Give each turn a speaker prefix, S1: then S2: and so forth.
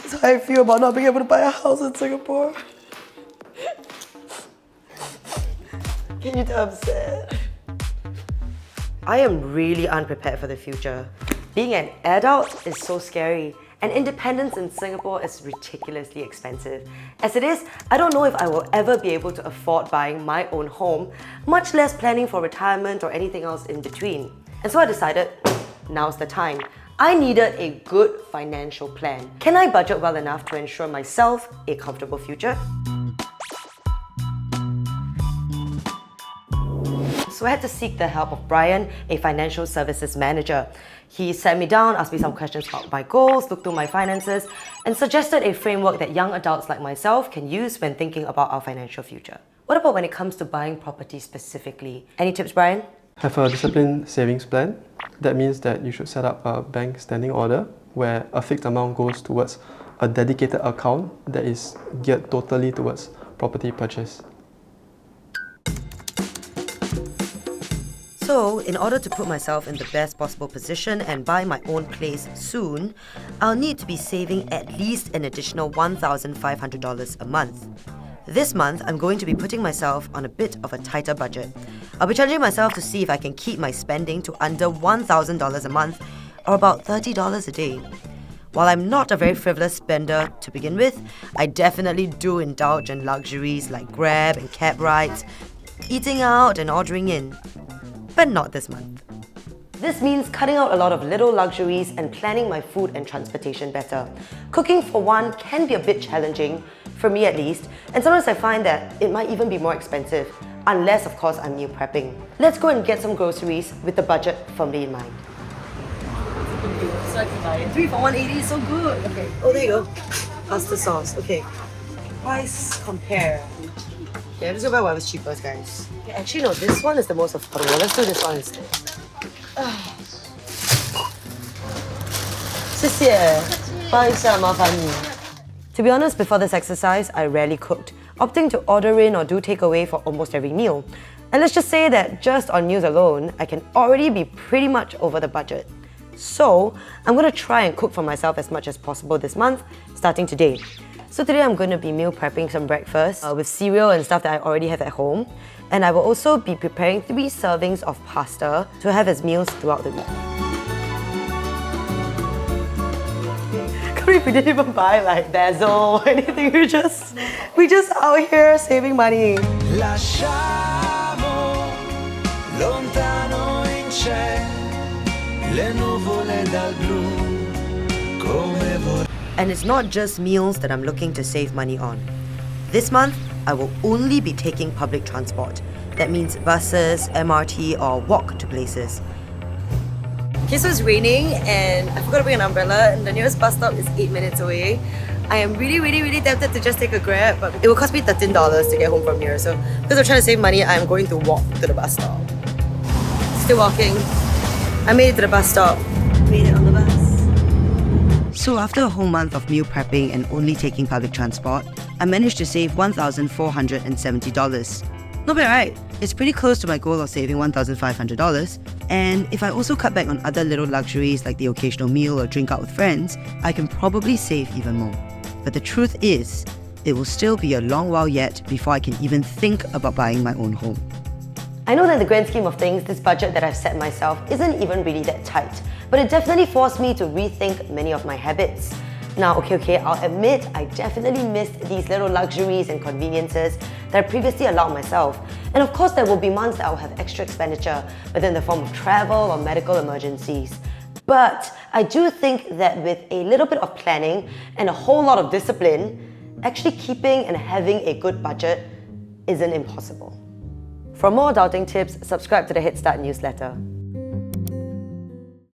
S1: That's how I feel about not being able to buy a house in Singapore. Can you tell I'm sad? I am really unprepared for the future. Being an adult is so scary, and independence in Singapore is ridiculously expensive. As it is, I don't know if I will ever be able to afford buying my own home, much less planning for retirement or anything else in between. And so I decided, now's the time. I needed a good financial plan. Can I budget well enough to ensure myself a comfortable future? So I had to seek the help of Brian, a financial services manager. He sat me down, asked me some questions about my goals, looked through my finances, and suggested a framework that young adults like myself can use when thinking about our financial future. What about when it comes to buying property specifically? Any tips, Brian?
S2: Have a disciplined savings plan. That means that you should set up a bank standing order where a fixed amount goes towards a dedicated account that is geared totally towards property purchase.
S1: So, in order to put myself in the best possible position and buy my own place soon, I'll need to be saving at least an additional $1,500 a month. This month, I'm going to be putting myself on a bit of a tighter budget. I'll be challenging myself to see if I can keep my spending to under $1,000 a month, or about $30 a day. While I'm not a very frivolous spender to begin with, I definitely do indulge in luxuries like Grab and cab rides, eating out and ordering in. But not this month. This means cutting out a lot of little luxuries and planning my food and transportation better. Cooking, for one, can be a bit challenging, for me at least, and sometimes I find that it might even be more expensive, unless of course I'm meal prepping. Let's go and get some groceries with the budget firmly in mind. So I can buy it. 3 for $180 is so good. Okay. Oh, there you go. Pasta sauce. Okay. Price compare. Yeah, let's go buy whatever's cheapest, guys. Okay, actually, no, this one is the most affordable. Let's do this one instead. 谢谢，不好意思啊，麻烦你。To be honest, before this exercise, I rarely cooked, opting to order in or do takeaway for almost every meal. And let's just say that just on meals alone, I can already be pretty much over the budget. So, I'm going to try and cook for myself as much as possible this month, starting today. So today I'm going to be meal prepping some breakfast with cereal and stuff that I already have at home. And I will also be preparing 3 servings of pasta to have as meals throughout the week. Can't believe we didn't even buy like basil or anything. We just out here saving money.
S3: Lasciamo lontano in cielo le nuvole dal blu come vorrei.
S1: And it's not just meals that I'm looking to save money on. This month, I will only be taking public transport. That means buses, MRT, or walk to places. Okay, so it's raining and I forgot to bring an umbrella and the nearest bus stop is 8 minutes away. I am really tempted to just take a Grab, but it will cost me $13 to get home from here. So because I'm trying to save money, I'm going to walk to the bus stop. Still walking. I made it to the bus stop. Made it on the bus. So after a whole month of meal prepping and only taking public transport, I managed to save $1,470. Not bad, right? It's pretty close to my goal of saving $1,500. And if I also cut back on other little luxuries like the occasional meal or drink out with friends, I can probably save even more. But the truth is, it will still be a long while yet before I can even think about buying my own home. I know that in the grand scheme of things, this budget that I've set myself isn't even really that tight, but it definitely forced me to rethink many of my habits. Now, okay, I'll admit I definitely missed these little luxuries and conveniences that I previously allowed myself. And of course, there will be months that I'll have extra expenditure, whether in the form of travel or medical emergencies. But I do think that with a little bit of planning and a whole lot of discipline, actually keeping and having a good budget isn't impossible. For more adulting tips, subscribe to the Head Start newsletter.